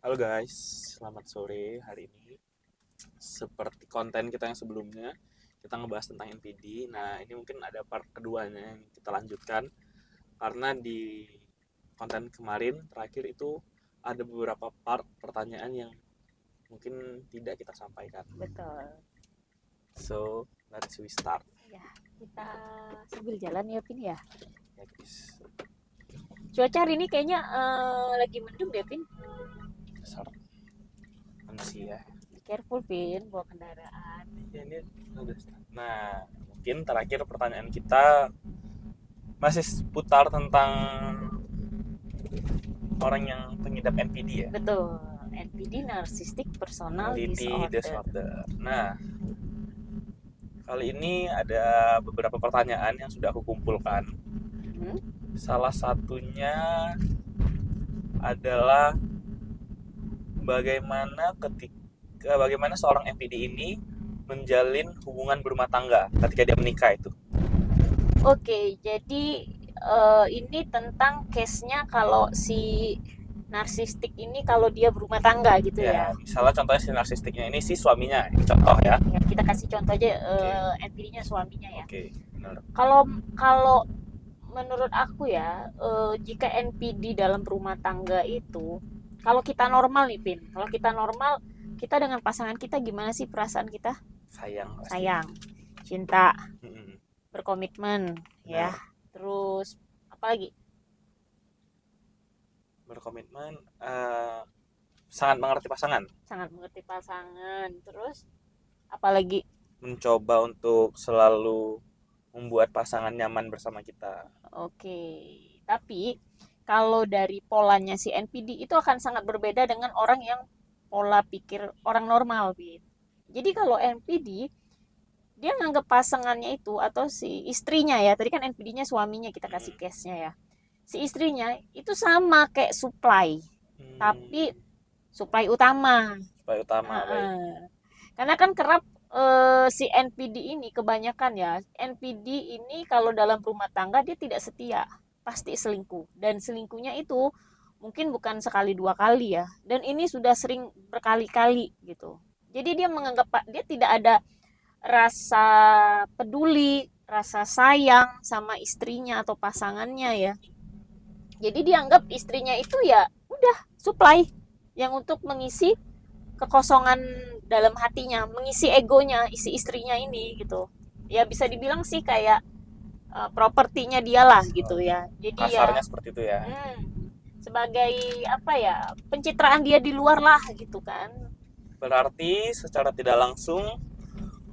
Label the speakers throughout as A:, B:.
A: Halo guys, selamat sore. Hari ini seperti konten kita yang sebelumnya, kita ngebahas tentang NPD. Nah, ini mungkin ada part keduanya yang kita lanjutkan karena di konten kemarin terakhir itu ada beberapa part pertanyaan yang mungkin tidak kita sampaikan.
B: Betul.
A: So, let's we start.
B: Ya, kita sambil jalan ya, Pin ya.
A: Ya, guys.
B: Cuaca hari ini kayaknya lagi mendung deh, Pin.
A: Dasar manusia.
B: Be careful, Pin, bawa kendaraan.
A: Ya, ini udah start. Nah, mungkin terakhir pertanyaan kita masih seputar tentang orang yang pengidap NPD ya.
B: Betul. NPD, Narcissistic Personality Disorder.
A: Nah, kali ini ada beberapa pertanyaan yang sudah aku kumpulkan. Salah satunya adalah bagaimana seorang NPD ini menjalin hubungan berumah tangga ketika dia menikah itu.
B: Oke, jadi ini tentang case-nya kalau si narsistik ini kalau dia berumah tangga gitu ya.
A: Misalnya contohnya si narsistiknya ini si suaminya, ini contoh ya.
B: Ya, kita kasih contoh aja NPD-nya suaminya ya.
A: Oke, benar.
B: Kalau menurut aku ya, jika NPD dalam rumah tangga itu, kalau kita normal nih, Pin, kalau kita normal, kita dengan pasangan kita gimana sih perasaan kita?
A: Sayang, pasti.
B: Sayang, cinta,
A: Mm-mm.
B: berkomitmen, ya. Terus apa lagi?
A: Berkomitmen, sangat mengerti pasangan,
B: Sangat mengerti pasangan. Terus apa lagi?
A: mencoba untuk selalu membuat pasangan nyaman bersama kita.
B: Oke, tapi kalau dari polanya si NPD itu akan sangat berbeda dengan orang yang pola pikir orang normal, Pin. Jadi kalau NPD dia nganggap pasangannya itu atau si istrinya ya, tadi kan NPD-nya suaminya, kita kasih case-nya ya, si istrinya itu sama kayak supply, tapi supply utama.
A: Baik.
B: Karena kan kerap si NPD ini kebanyakan ya, NPD ini kalau dalam rumah tangga dia tidak setia, pasti selingkuh, dan selingkuhnya itu mungkin bukan sekali dua kali ya, dan ini sudah sering berkali-kali gitu. Jadi dia menganggap dia tidak ada rasa peduli, rasa sayang sama istrinya atau pasangannya ya. Jadi dianggap istrinya itu ya udah supply yang untuk mengisi kekosongan dalam hatinya, mengisi egonya isi istrinya ini gitu. Ya bisa dibilang sih kayak propertinya dia lah gitu ya. Jadi
A: kasarnya
B: ya
A: seperti itu ya.
B: Sebagai apa ya, pencitraan dia di luar lah gitu kan.
A: Berarti secara tidak langsung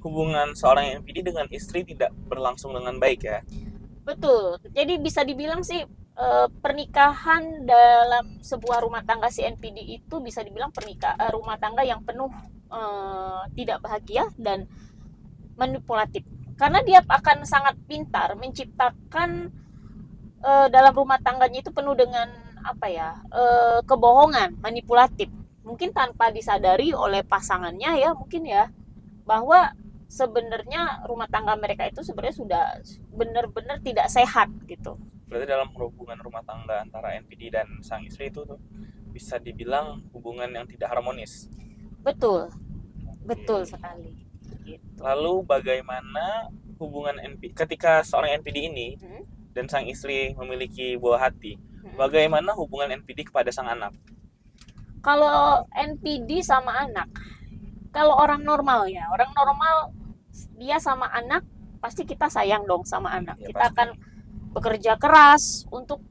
A: hubungan seorang NPD dengan istri tidak berlangsung dengan baik ya.
B: Betul. Jadi bisa dibilang sih pernikahan dalam sebuah rumah tangga si NPD itu bisa dibilang rumah tangga yang penuh tidak bahagia dan manipulatif. Karena dia akan sangat pintar menciptakan dalam rumah tangganya itu penuh dengan apa ya, kebohongan, manipulatif. Mungkin tanpa disadari oleh pasangannya ya, mungkin ya, bahwa sebenarnya rumah tangga mereka itu sebenarnya sudah benar-benar tidak sehat gitu.
A: Berarti dalam hubungan rumah tangga antara NPD dan sang istri itu tuh bisa dibilang hubungan yang tidak harmonis.
B: Betul, betul sekali. Gitu.
A: Lalu bagaimana hubungan NPD ketika seorang NPD ini dan sang istri memiliki buah hati? Bagaimana hubungan NPD kepada sang anak?
B: Kalau NPD sama anak, kalau orang normal ya, orang normal dia sama anak pasti kita sayang dong sama anak.
A: Ya,
B: kita
A: pasti
B: akan bekerja keras untuk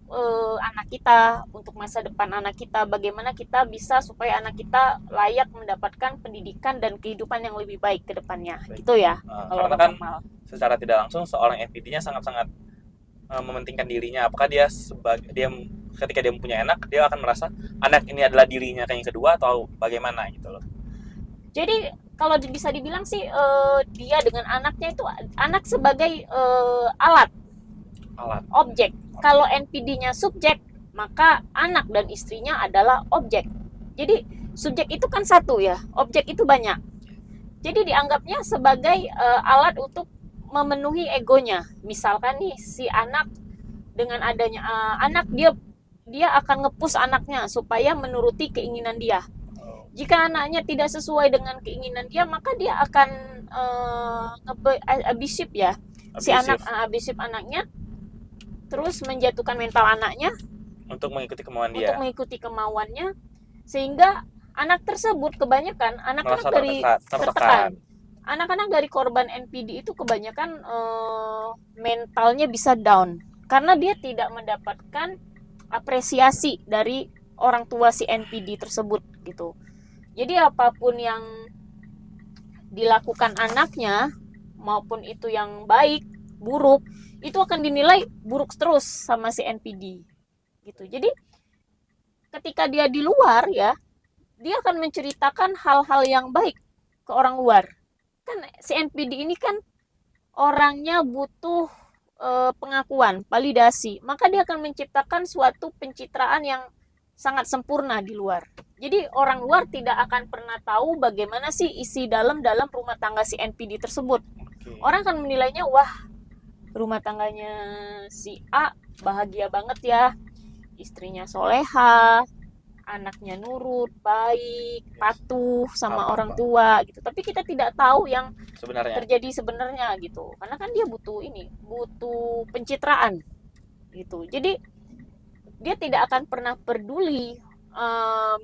B: anak kita, untuk masa depan anak kita, bagaimana kita bisa supaya anak kita layak mendapatkan pendidikan dan kehidupan yang lebih baik ke depannya. Gitu ya.
A: Karena kan normal, secara tidak langsung seorang NPD-nya sangat-sangat mementingkan dirinya. Apakah dia ketika dia mempunyai anak, dia akan merasa anak ini adalah dirinya yang kedua atau bagaimana gitu loh.
B: Jadi kalau bisa dibilang sih dia dengan anaknya itu anak sebagai alat, objek. Kalau NPD-nya subjek, maka anak dan istrinya adalah objek. Jadi subjek itu kan satu ya, objek itu banyak. Jadi dianggapnya sebagai alat untuk memenuhi egonya. Misalkan nih si anak dengan adanya anak dia dia akan nge-push anaknya supaya menuruti keinginan dia.
A: Oh,
B: Jika anaknya tidak sesuai dengan keinginan dia, maka dia akan abusive ya. Si anak
A: abusive
B: abusive anaknya, terus menjatuhkan mental anaknya
A: untuk mengikuti kemauan
B: untuk
A: dia,
B: mengikuti kemauannya, sehingga anak tersebut kebanyakan anak-anak
A: merasa
B: dari
A: tertekan.
B: anak-anak dari korban NPD itu kebanyakan mentalnya bisa down karena dia tidak mendapatkan apresiasi dari orang tua si NPD tersebut gitu. Jadi apapun yang dilakukan anaknya, maupun itu yang baik, buruk, itu akan dinilai buruk terus sama si NPD gitu. Jadi ketika dia di luar ya, dia akan menceritakan hal-hal yang baik ke orang luar. Kan si NPD ini kan orangnya butuh pengakuan, validasi, maka dia akan menciptakan suatu pencitraan yang sangat sempurna di luar. Jadi orang luar tidak akan pernah tahu bagaimana sih isi dalam rumah tangga si NPD tersebut.
A: Okay.
B: Orang akan menilainya, wah, rumah tangganya si A bahagia banget ya, istrinya soleha, anaknya nurut, baik, patuh sama orang tua gitu. Tapi kita tidak tahu yang terjadi sebenarnya gitu. Karena kan dia butuh pencitraan gitu. Jadi dia tidak akan pernah peduli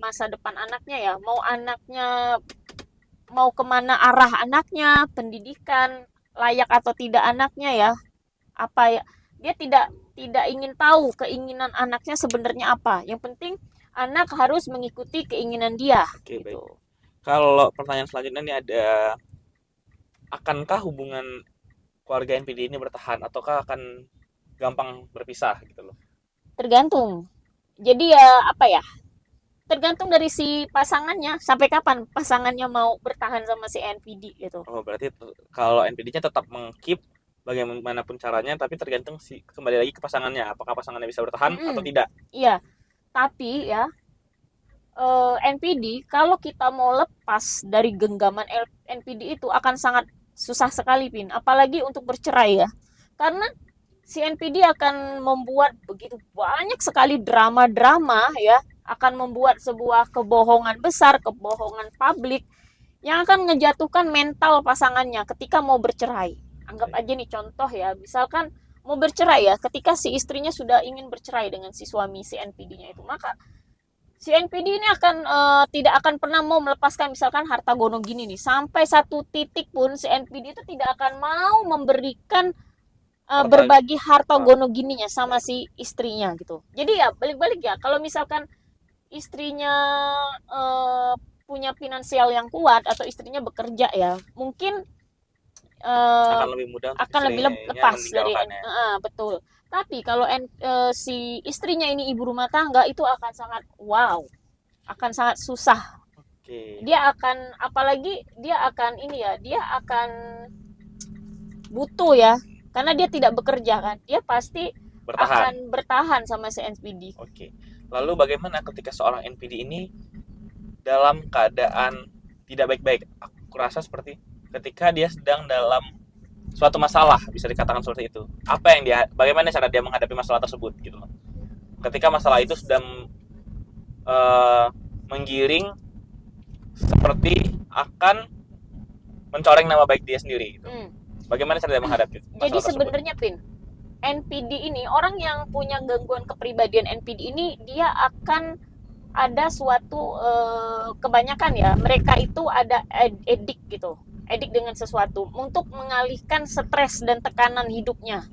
B: masa depan anaknya ya. Mau kemana arah anaknya, pendidikan layak atau tidak anaknya ya. Apa ya? Dia tidak ingin tahu keinginan anaknya sebenarnya apa. Yang penting anak harus mengikuti keinginan dia.
A: Oke,
B: gitu.
A: baik. Kalau pertanyaan selanjutnya ini ada, akankah hubungan keluarga NPD ini bertahan ataukah akan gampang berpisah gitu loh?
B: Tergantung. Jadi ya apa ya? Tergantung dari si pasangannya, sampai kapan pasangannya mau bertahan sama si NPD gitu.
A: Oh, berarti kalau NPD-nya tetap mengkeep bagaimanapun caranya, tapi tergantung kembali lagi ke pasangannya, apakah pasangannya bisa bertahan atau tidak.
B: Iya, tapi ya NPD kalau kita mau lepas dari genggaman NPD itu akan sangat susah sekali, Pin. Apalagi untuk bercerai ya. Karena si NPD akan membuat begitu banyak sekali drama-drama ya, akan membuat sebuah kebohongan besar, kebohongan publik yang akan ngejatuhkan mental pasangannya ketika mau bercerai. Anggap aja nih contoh ya, misalkan mau bercerai ya, ketika si istrinya sudah ingin bercerai dengan si suami si NPD-nya itu, maka si NPD ini akan tidak akan pernah mau melepaskan misalkan harta gono gini nih, sampai satu titik pun si NPD itu tidak akan mau memberikan berbagi harta gono gininya sama si istrinya gitu. Jadi ya balik-balik ya, kalau misalkan istrinya punya finansial yang kuat atau istrinya bekerja ya, mungkin
A: akan lebih mudah untuk
B: akan lebih lepas dari betul. Tapi kalau si istrinya ini ibu rumah tangga, itu akan sangat akan sangat susah. Dia akan, apalagi dia akan ini ya, dia akan butuh ya, karena dia tidak bekerja kan, dia pasti akan bertahan sama si NPD.
A: Oke. Lalu bagaimana ketika seorang NPD ini dalam keadaan tidak baik-baik? Aku rasa seperti ketika dia sedang dalam suatu masalah, bisa dikatakan seperti itu. Bagaimana cara dia menghadapi masalah tersebut gitu loh. Ketika masalah itu sedang menggiring seperti akan mencoreng nama baik dia sendiri gitu. Bagaimana cara dia menghadapi masalah
B: Jadi sebenarnya Pin, NPD ini, orang yang punya gangguan kepribadian NPD ini, dia akan ada suatu kebanyakan ya, mereka itu ada edik gitu, edik dengan sesuatu untuk mengalihkan stres dan tekanan hidupnya.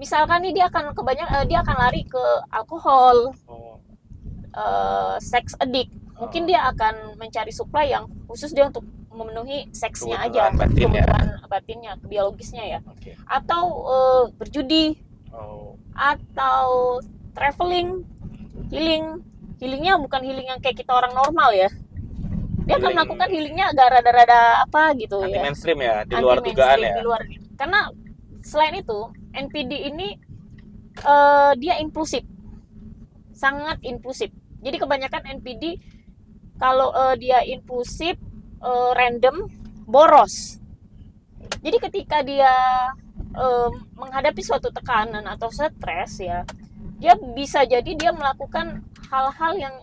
B: Misalkan nih dia akan lari ke alkohol, seks edik, mungkin dia akan mencari supply yang khusus dia untuk memenuhi seksnya aja, kebutuhan batinnya, biologisnya ya. Atau berjudi, atau traveling, healingnya bukan healing yang kayak kita orang normal ya. Dia akan melakukan healingnya agak rada-rada apa gitu ya,
A: mainstream ya, di luar dugaan ya.
B: Karena selain itu NPD ini dia impulsif, sangat impulsif. Jadi kebanyakan NPD kalau dia impulsif, random, boros. Jadi ketika dia menghadapi suatu tekanan atau stres ya, dia bisa jadi dia melakukan hal-hal yang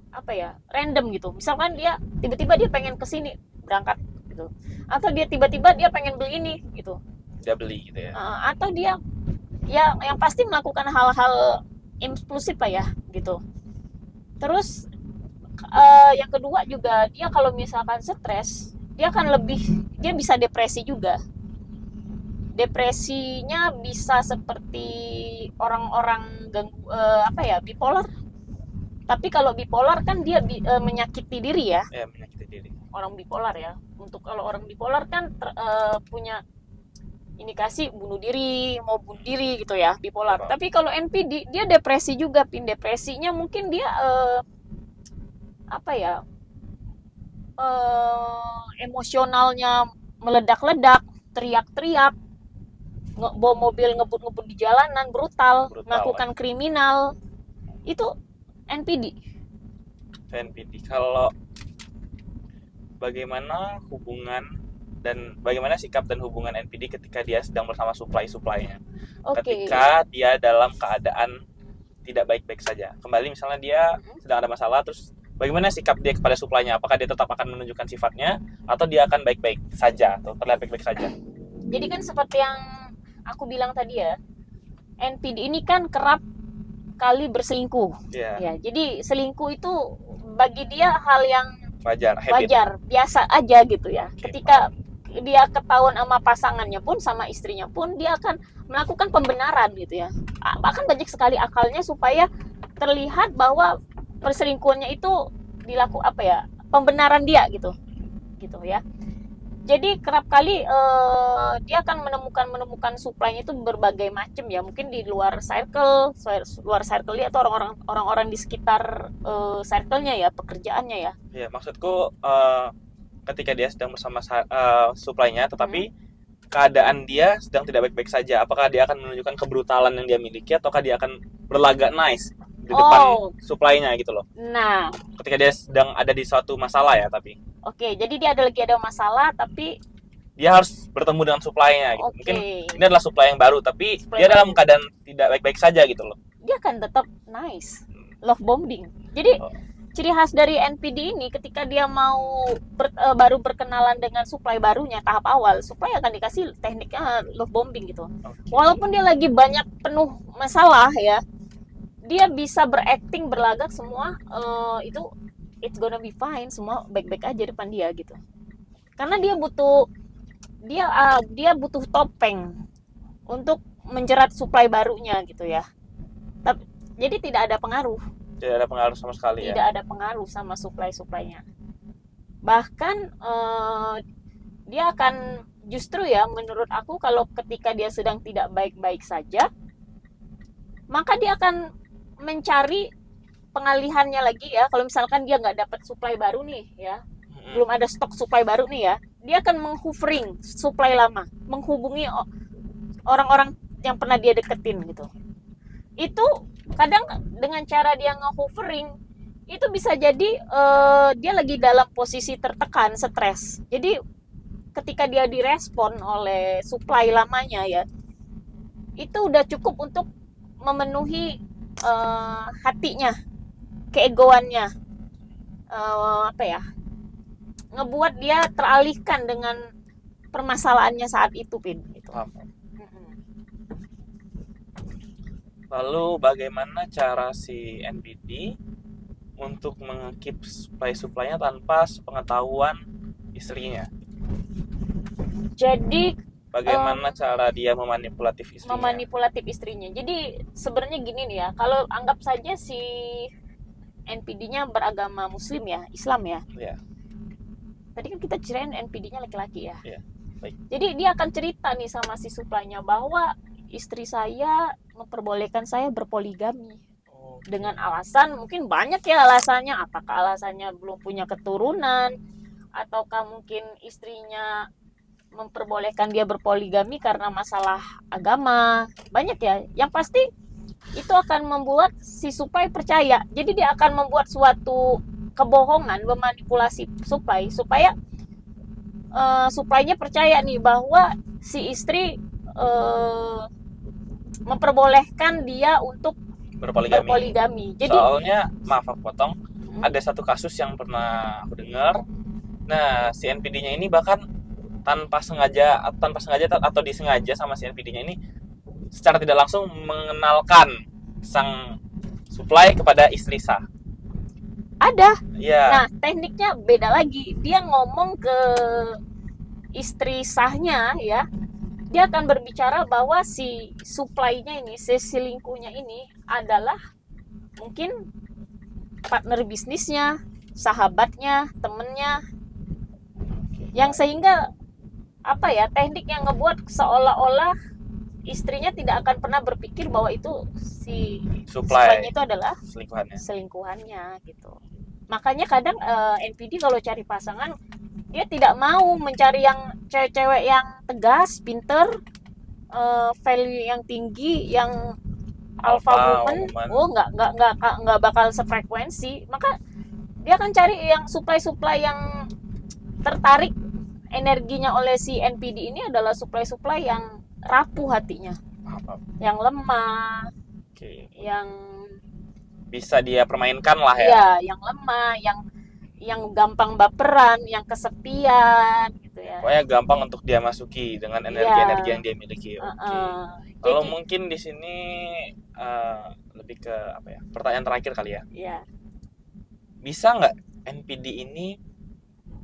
B: apa ya, random gitu. Misalkan dia tiba-tiba dia pengen kesini berangkat gitu, atau dia tiba-tiba dia pengen beli ini gitu.
A: Dia beli gitu ya.
B: Atau dia ya yang pasti melakukan hal-hal impulsif lah ya gitu. Terus yang kedua juga, dia kalau misalkan stres dia akan dia bisa depresi juga. Depresinya bisa seperti orang-orang apa ya, bipolar. Tapi kalau bipolar kan dia menyakiti diri ya.
A: Ya, menyakiti diri.
B: Orang bipolar ya. Untuk kalau orang bipolar kan punya indikasi bunuh diri, mau bunuh diri gitu ya, bipolar.
A: Betul.
B: Tapi kalau NPD dia depresi juga, depresinya mungkin dia apa ya, emosionalnya meledak-ledak, teriak-teriak, bawa mobil ngebut-ngebut di jalanan, brutal melakukan kriminal. Itu NPD.
A: Kalau bagaimana hubungan dan bagaimana sikap dan hubungan NPD ketika dia sedang bersama supply-nya? Ketika dia dalam keadaan tidak baik-baik saja. Kembali misalnya dia sedang ada masalah, terus bagaimana sikap dia kepada supply-nya? Apakah dia tetap akan menunjukkan sifatnya atau dia akan baik-baik saja atau terlihat baik-baik saja?
B: Jadi kan seperti yang aku bilang tadi ya, NPD ini kan kerap kali berselingkuh. Ya, jadi selingkuh itu bagi dia hal yang wajar, biasa aja gitu ya. Ketika dia ketahuan sama pasangannya pun, sama istrinya pun, dia akan melakukan pembenaran gitu ya. Bahkan banyak sekali akalnya supaya terlihat bahwa perselingkuhannya itu pembenaran dia gitu ya. Jadi kerap kali dia akan menemukan supply-nya itu berbagai macam ya, mungkin di luar circle dia atau orang-orang di sekitar circle-nya ya, pekerjaannya ya.
A: Ya, maksudku ketika dia sedang bersama supply-nya, tetapi keadaan dia sedang tidak baik-baik saja, apakah dia akan menunjukkan kebrutalan yang dia miliki ataukah dia akan berlagak nice di depan supply-nya gitu loh.
B: Nah,
A: ketika dia sedang ada di suatu masalah ya, tapi
B: jadi dia ada masalah tapi
A: dia harus bertemu dengan supply-nya gitu. Mungkin ini adalah supply yang baru tapi dia dalam keadaan tidak baik-baik saja gitu loh.
B: Dia akan tetap nice. Love bombing. Jadi ciri khas dari NPD ini, ketika dia mau baru berkenalan dengan supply barunya tahap awal, supply akan dikasih tekniknya love bombing gitu. Walaupun dia lagi banyak penuh masalah ya, dia bisa berakting, berlagak semua itu it's gonna be fine, semua baik-baik aja depan dia gitu. Karena dia butuh topeng untuk menjerat supply barunya gitu ya. Jadi tidak ada pengaruh.
A: Tidak ada pengaruh sama sekali.
B: Tidak ada pengaruh sama supply-nya. Bahkan dia akan justru ya, menurut aku, kalau ketika dia sedang tidak baik-baik saja, maka dia akan mencari pengalihannya lagi ya. Kalau misalkan dia nggak dapat supply baru nih ya, belum ada stok supply baru nih ya, dia akan menghoovering supply lama, menghubungi orang-orang yang pernah dia deketin gitu. Itu kadang dengan cara dia nge-hoovering itu bisa jadi dia lagi dalam posisi tertekan, stres. Jadi ketika dia direspon oleh supply lamanya ya, itu udah cukup untuk memenuhi hatinya, keegoannya, ngebuat dia teralihkan dengan permasalahannya saat itu, Pin. Gitu.
A: Lalu bagaimana cara si NPD untuk mengekip supply-nya tanpa sepengetahuan istrinya?
B: Jadi
A: bagaimana cara dia memanipulatif
B: istrinya? Jadi sebenarnya gini nih ya, kalau anggap saja si NPD-nya beragama Muslim ya, Islam ya.
A: Yeah.
B: Tadi kan kita ceritain NPD-nya laki-laki ya.
A: Yeah. Baik.
B: Jadi dia akan cerita nih sama si supply-nya bahwa istri saya memperbolehkan saya berpoligami. Dengan alasan, mungkin banyak ya alasannya. Apakah alasannya belum punya keturunan, ataukah mungkin istrinya memperbolehkan dia berpoligami karena masalah agama. Banyak ya. Yang pasti itu akan membuat si supply percaya. Jadi dia akan membuat suatu kebohongan, memanipulasi supply supaya supply-nya percaya nih bahwa si istri memperbolehkan dia untuk berpoligami. Jadi
A: Soalnya maaf aku potong, ada satu kasus yang pernah aku dengar. Nah, si NPD-nya ini bahkan tanpa sengaja atau disengaja sama si NPD-nya ini secara tidak langsung mengenalkan sang supply kepada istri sah.
B: ada.
A: Iya.
B: Nah, tekniknya beda lagi. Dia ngomong ke istri sahnya ya. Dia akan berbicara bahwa si supply-nya ini, si selingkuhnya ini adalah mungkin partner bisnisnya, sahabatnya, temennya, yang sehingga apa ya, teknik yang ngebuat seolah-olah istrinya tidak akan pernah berpikir bahwa itu si supply-nya itu adalah selingkuhannya gitu. Makanya kadang NPD kalau cari pasangan dia tidak mau mencari yang cewek-cewek yang tegas, pinter, value yang tinggi, yang alpha woman. Oh, nggak bakal sefrekuensi. Maka dia akan cari yang supply yang tertarik energinya oleh si NPD ini adalah supply yang rapuh hatinya, yang lemah, yang
A: bisa dia permainkan lah ya.
B: Iya, yang lemah, yang gampang baperan, yang kesepian gitu ya.
A: Pokoknya gampang untuk dia masuki dengan energi-energi yang dia miliki. Kalau mungkin di sini lebih ke apa ya? Pertanyaan terakhir kali ya.
B: Iya.
A: Bisa nggak NPD ini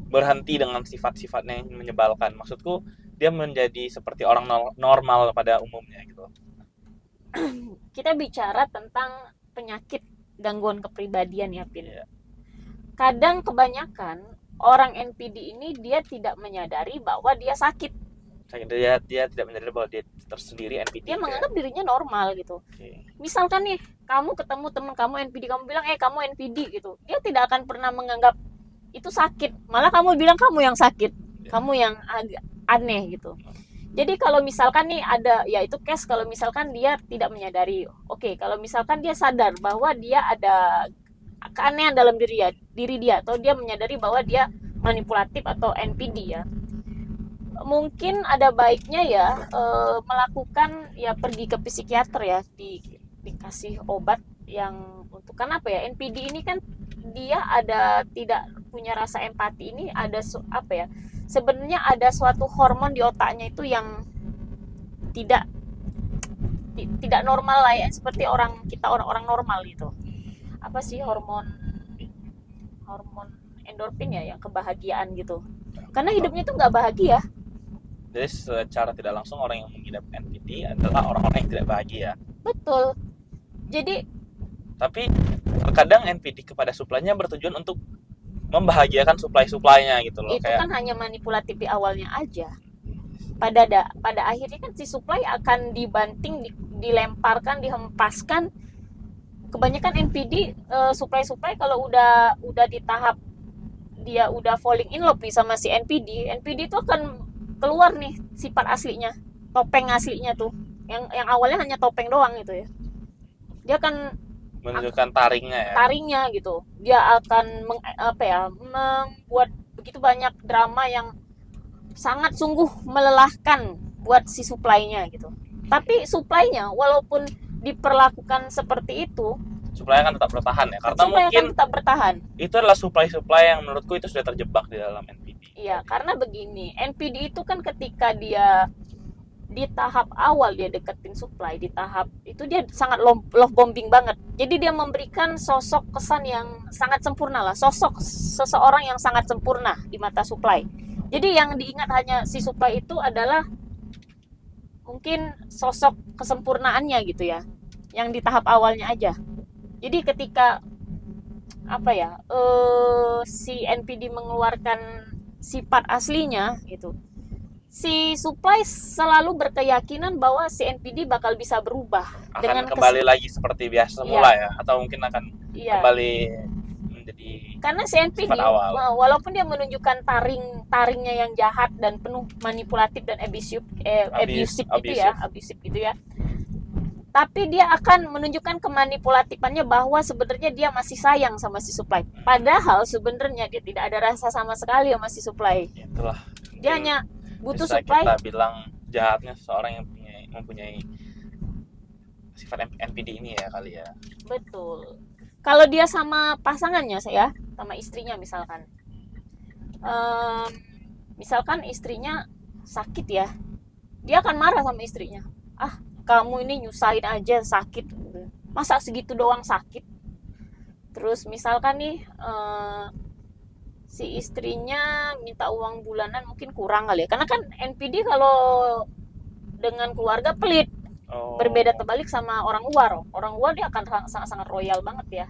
A: berhenti dengan sifat-sifatnya yang menyebalkan? Maksudku dia menjadi seperti orang normal pada umumnya gitu.
B: Kita bicara tentang penyakit gangguan kepribadian ya, Pin. Yeah. Kadang kebanyakan orang NPD ini dia tidak menyadari bahwa dia sakit.
A: Dia tidak menyadari bahwa dia tersendiri NPD.
B: Dia menganggap dirinya normal gitu. Misalkan nih, kamu ketemu teman kamu NPD, kamu bilang kamu NPD gitu. Dia tidak akan pernah menganggap itu sakit. Malah kamu bilang kamu yang sakit. Kamu yang agak aneh gitu. Jadi kalau misalkan nih ada, ya itu case kalau misalkan dia tidak menyadari. Oke, kalau misalkan dia sadar bahwa dia ada keanehan dalam diri dia, atau dia menyadari bahwa dia manipulatif atau NPD ya, mungkin ada baiknya ya melakukan ya pergi ke psikiater ya, dikasih obat yang untuk, kenapa ya, NPD ini kan dia ada tidak punya rasa empati, ini ada apa ya, sebenarnya ada suatu hormon di otaknya itu yang tidak normal lah ya, seperti orang normal gitu. Apa sih hormon endorfin ya, yang kebahagiaan gitu. Karena hidupnya tuh nggak bahagia.
A: Jadi secara tidak langsung orang yang mengidap NPD adalah orang-orang yang tidak bahagia.
B: Betul. Jadi
A: tapi terkadang NPD kepada supply-nya bertujuan untuk membahagiakan supply-nya gitu loh.
B: Itu kan hanya manipulatif di awalnya aja. Pada akhirnya kan si supply akan dibanting, dilemparkan, dihempaskan. Kebanyakan NPD supply kalau udah di tahap dia udah falling in love sama si NPD itu akan keluar nih sifat aslinya, topeng aslinya tuh, yang awalnya hanya topeng doang gitu ya. Dia akan
A: menunjukkan
B: taringnya gitu. Dia akan membuat begitu banyak drama yang sangat sungguh melelahkan buat si supply-nya gitu. Tapi supply-nya walaupun diperlakukan seperti itu,
A: supply akan tetap bertahan ya, karena mungkin
B: tetap bertahan.
A: Itu adalah supply yang menurutku itu sudah terjebak di dalam NPD.
B: Iya, karena begini, NPD itu kan ketika dia di tahap awal dia deketin supply, di tahap itu dia sangat love bombing banget. Jadi dia memberikan sosok kesan yang sangat sempurna lah, sosok seseorang yang sangat sempurna di mata supply. Jadi yang diingat hanya si supply itu adalah mungkin sosok kesempurnaannya gitu ya, yang di tahap awalnya aja. Jadi ketika si NPD mengeluarkan sifat aslinya gitu, si supply selalu berkeyakinan bahwa si NPD bakal bisa berubah,
A: akan kembali lagi seperti biasa semula ya, atau mungkin akan kembali menjadi,
B: karena si NPD walaupun dia menunjukkan taringnya yang jahat dan penuh manipulatif dan abusive gitu ya, tapi dia akan menunjukkan kemanipulatifannya bahwa sebenarnya dia masih sayang sama si supply. Padahal sebenarnya dia tidak ada rasa sama sekali sama si supply.
A: Itulah.
B: Dia hanya butuh
A: bisa
B: supply.
A: Kita bilang jahatnya seseorang yang mempunyai sifat NPD ini ya kali ya.
B: Betul. Kalau dia sama pasangannya, sama istrinya misalkan. Ehm, Misalkan istrinya sakit ya, dia akan marah sama istrinya. Ah, kamu ini nyusahin aja sakit. Masa segitu doang sakit? Terus misalkan nih si istrinya minta uang bulanan mungkin kurang kali ya. Karena kan NPD kalau dengan keluarga pelit.
A: Oh.
B: Berbeda terbalik sama orang luar. Orang luar dia akan sangat-sangat royal banget ya.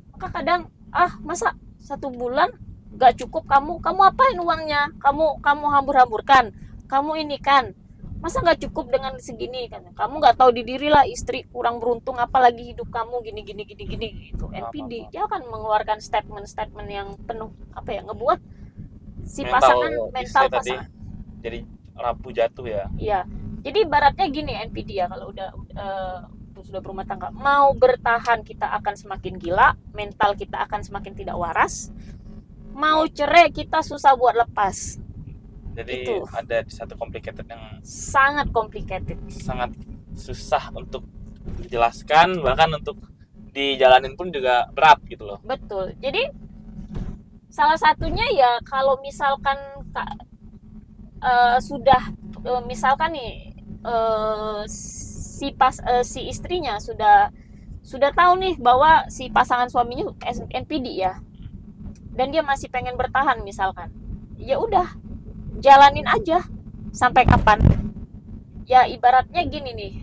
B: Maka kadang masa 1 bulan gak cukup, kamu apain uangnya, kamu hambur-hamburkan, kamu ini kan, masa gak cukup dengan segini kan, kamu gak tahu diri lah, istri kurang beruntung apalagi hidup kamu gini gitu. NPD dia akan mengeluarkan statement yang penuh ngebuat si pasangan mental pasangan
A: jadi rapuh jatuh ya.
B: Iya, jadi ibaratnya gini NPD ya, kalau sudah berumah tangga, mau bertahan kita akan semakin gila, mental kita akan semakin tidak waras, mau cerai kita susah buat lepas.
A: Jadi itu ada satu complicated yang
B: sangat complicated,
A: sangat susah untuk dijelaskan, bahkan untuk dijalanin pun juga berat gitu loh.
B: Betul. Jadi salah satunya ya kalau misalkan sudah misalkan nih si istrinya sudah tahu nih bahwa si pasangan suaminya NPD ya, dan dia masih pengen bertahan misalkan, ya udah jalanin aja sampai kapan. Ya ibaratnya gini nih,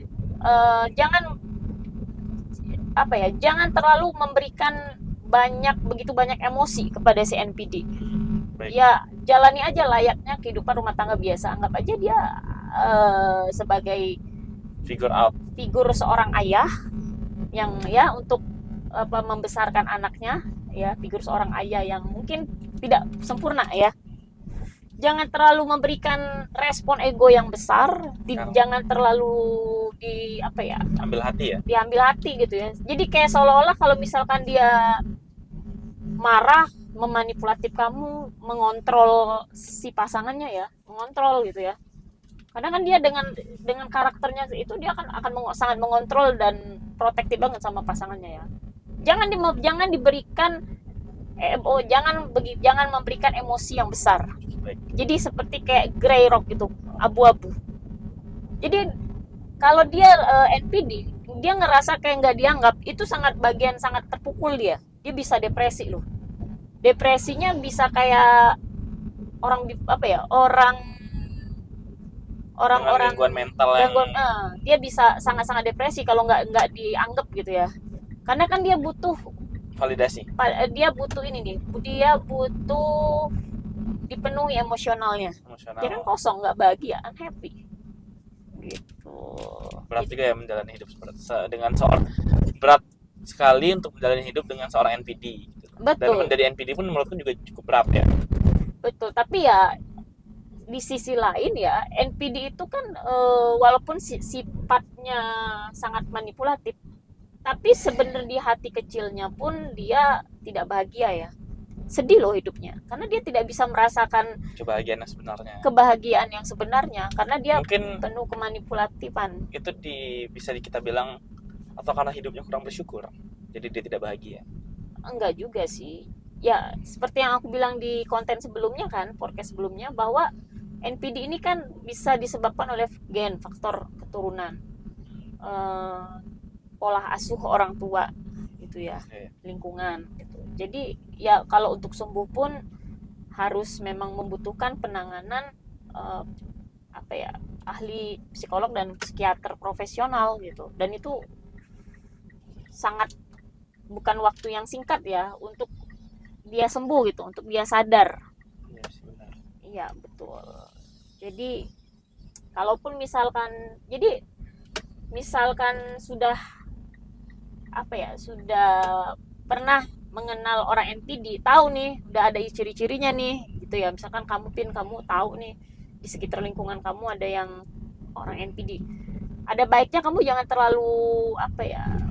B: jangan terlalu memberikan begitu banyak emosi kepada si NPD. Baik. Ya jalani aja layaknya kehidupan rumah tangga biasa, anggap aja dia sebagai figur seorang ayah yang ya untuk membesarkan anaknya, ya figur seorang ayah yang mungkin tidak sempurna ya. Jangan terlalu memberikan respon ego yang besar, jangan terlalu diambil hati gitu ya. Jadi kayak seolah-olah kalau misalkan dia marah, memanipulatif kamu, mengontrol si pasangannya ya, mengontrol gitu ya. Karena kan dia dengan karakternya itu dia akan sangat mengontrol dan protektif banget sama pasangannya ya. Jangan diberikan jangan memberikan emosi yang besar. Jadi seperti kayak grey rock gitu, abu-abu. Jadi kalau dia NPD, dia ngerasa kayak nggak dianggap, itu sangat terpukul dia. Dia bisa depresi loh. Depresinya bisa kayak orang
A: gangguan mental
B: dia bisa sangat depresi kalau nggak dianggap gitu ya. Karena kan dia butuh
A: validasi,
B: dia butuh dia butuh dipenuhi emosionalnya. Dia kan kosong, nggak bahagia, unhappy gitu.
A: Berat juga ya menjalani hidup dengan seorang, berat sekali untuk menjalani hidup dengan seorang NPD.
B: Betul.
A: Dan menjadi NPD pun menurutku juga cukup berat ya.
B: Betul, tapi ya di sisi lain ya, NPD itu kan walaupun sifatnya sangat manipulatif, tapi sebenarnya di hati kecilnya pun dia tidak bahagia ya. Sedih loh hidupnya, karena dia tidak bisa merasakan kebahagiaan yang sebenarnya karena dia mungkin penuh kemanipulatifan.
A: Itu bisa kita bilang, atau karena hidupnya kurang bersyukur, jadi dia tidak bahagia.
B: Enggak juga sih. Ya, seperti yang aku bilang di konten sebelumnya kan, podcast sebelumnya, bahwa NPD ini kan bisa disebabkan oleh gen, faktor keturunan, pola asuh orang tua gitu ya, lingkungan gitu. Jadi ya kalau untuk sembuh pun harus memang membutuhkan penanganan ahli psikolog dan psikiater profesional gitu. Dan itu sangat bukan waktu yang singkat ya untuk dia sembuh gitu, untuk dia sadar. Iya betul. Jadi kalaupun misalkan sudah sudah pernah mengenal orang NPD, tahu nih udah ada ciri-cirinya nih gitu ya, misalkan kamu tahu nih di sekitar lingkungan kamu ada yang orang NPD, ada baiknya kamu jangan terlalu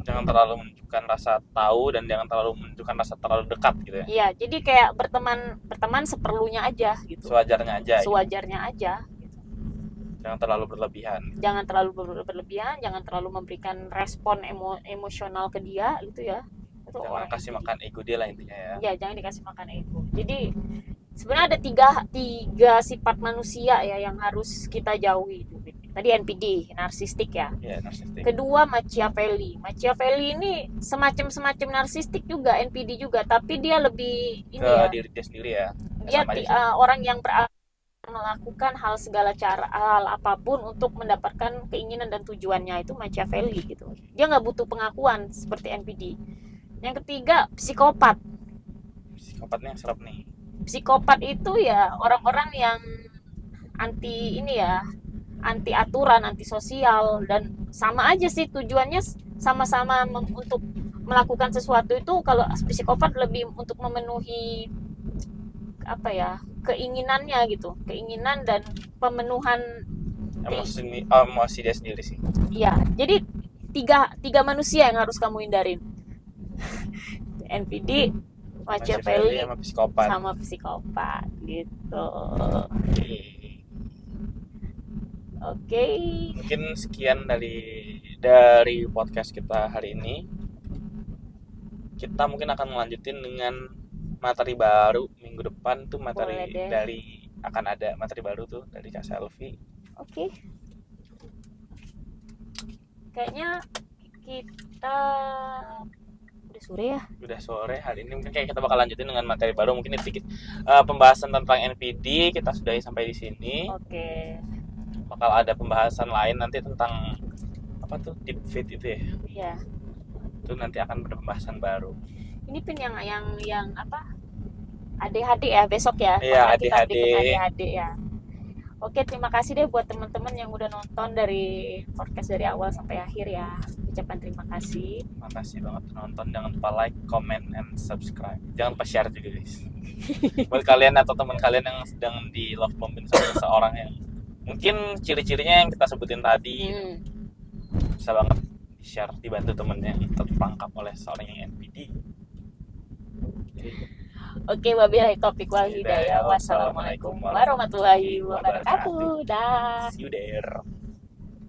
A: menunjukkan rasa tahu, dan jangan terlalu menunjukkan rasa terlalu dekat gitu ya.
B: Iya, jadi kayak berteman seperlunya aja gitu.
A: Sewajarnya aja
B: gitu.
A: Jangan terlalu berlebihan.
B: Jangan terlalu berlebihan, jangan terlalu memberikan respon emosional ke dia gitu ya. Itu
A: Jangan
B: orang
A: kasih
B: NPD.
A: makan ego dia lah intinya ya.
B: Ya, jangan dikasih makan ego. Jadi sebenarnya ada tiga sifat manusia ya yang harus kita jauhi. Tadi NPD, narsistik ya.
A: Ya, narsistik.
B: Kedua Machiavelli. Machiavelli ini semacam narsistik juga, NPD juga, tapi dia lebih ini
A: Ke
B: ya.
A: diri dia sendiri ya.
B: Dia
A: Sama aja sih.
B: orang yang melakukan hal apapun untuk mendapatkan keinginan dan tujuannya, itu Machiavelli gitu. Dia nggak butuh pengakuan seperti NPD. Yang ketiga psikopat.
A: Psikopatnya yang serap nih.
B: Psikopat itu ya orang-orang yang anti ini ya, anti aturan, anti sosial, dan sama aja sih tujuannya sama-sama untuk melakukan sesuatu itu. Kalau psikopat lebih untuk memenuhi apa ya, keinginannya gitu, keinginan dan pemenuhan
A: emosi dia sendiri sih.
B: Iya, jadi tiga manusia yang harus kamu hindarin. NPD, Machiavelli, sama psikopat gitu. Oke.
A: Mungkin sekian dari podcast kita hari ini. Kita mungkin akan melanjutin dengan materi baru minggu depan tuh, akan ada materi baru tuh dari Kak Selvi.
B: Oke. Kayaknya kita udah sore hari ini.
A: Mungkin kayak kita bakal lanjutin dengan materi baru. Mungkin sedikit pembahasan tentang NPD kita sudahi sampai di sini.
B: Oke.
A: Bakal ada pembahasan lain nanti tentang apa tuh, deep fit itu ya.
B: Iya.
A: Itu nanti akan ada pembahasan baru.
B: Ini pun yang apa? ADHD ya besok ya.
A: Iya,
B: ADHD ya. Oke, terima kasih deh buat teman-teman yang udah nonton dari podcast dari awal sampai akhir ya. Ucapan terima kasih.
A: Terima kasih banget nonton. Jangan lupa like, comment, and subscribe. Jangan lupa share juga guys. Buat kalian atau teman kalian yang sedang di love bombing sama seseorang yang mungkin ciri-cirinya yang kita sebutin tadi, bisa banget di-share, dibantu temennya yang terperangkap oleh seorang yang NPD. Oke, wabillahi taufiq wal hidayah. Wassalamualaikum warahmatullahi wabarakatuh. Dah. See you there.